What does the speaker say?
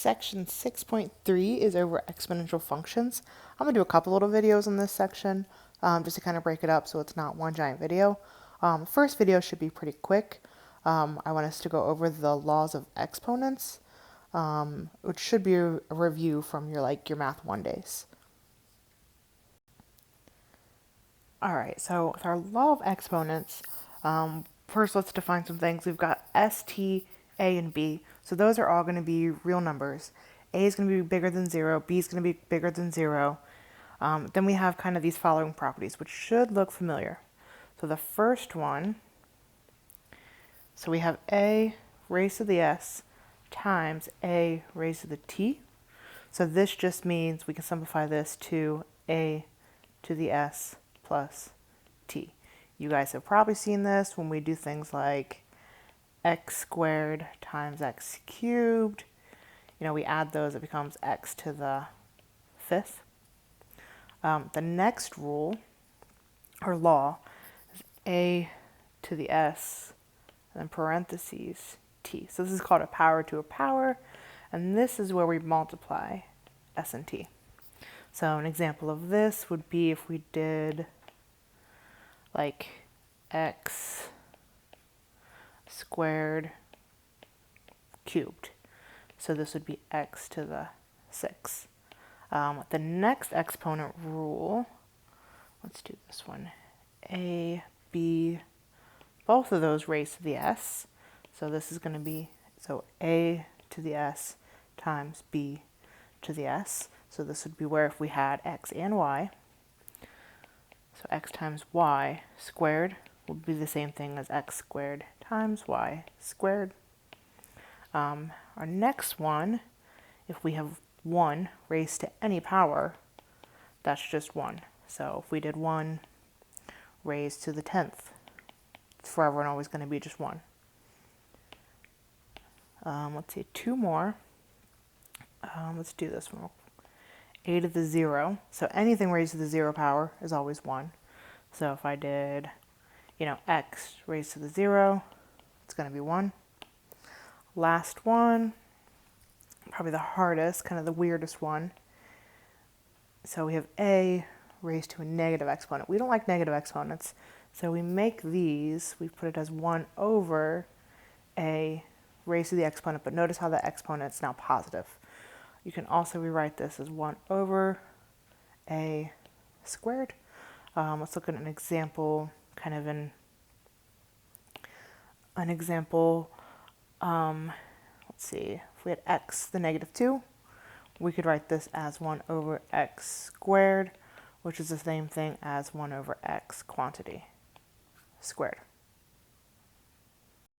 Section 6.3 is over exponential functions. I'm going to do a couple little videos on this section just to kind of break it up so it's not one giant video. The first video should be pretty quick. I want us to go over the laws of exponents, which should be a review from your Math 1 days. Alright, so with our law of exponents, first let's define some things. We've got S, T, A, and B. So those are all going to be real numbers. A is going to be bigger than 0, B is going to be bigger than 0. Then we have kind of these following properties, which should look familiar. So the first one, so we have A raised to the S times A raised to the T. So this just means we can simplify this to A to the S plus T. You guys have probably seen this when we do things like x squared times x cubed. You know, we add those, it becomes x to the fifth. The next rule, or law, is a to the s, and then parentheses t. So this is called a power to a power, and this is where we multiply s and t. So an example of this would be if we did like x squared cubed. So this would be x to the 6. The next exponent rule, let's do this one, a, b, both of those raised to the s. So this is going to be, so a to the s times b to the s. So this would be where if we had x and y, so x times y squared would be the same thing as x squared times y squared. Our next one, if we have 1 raised to any power, that's just 1. So if we did 1 raised to the 10th, it's forever and always going to be just 1. Let's see, 2 more. Let's do this one. A to the 0. So anything raised to the 0 power is always 1. So if I did, x raised to the 0, it's going to be 1. Last one, probably the hardest, kind of the weirdest one. So we have a raised to a negative exponent. We don't like negative exponents, so we make these, we put it as 1 over a raised to the exponent, but notice how the exponent's now positive. You can also rewrite this as 1 over a squared. Let's look at an example, kind of an example. Let's see, if we had x, the negative 2, we could write this as 1 over x squared, which is the same thing as 1 over x quantity squared.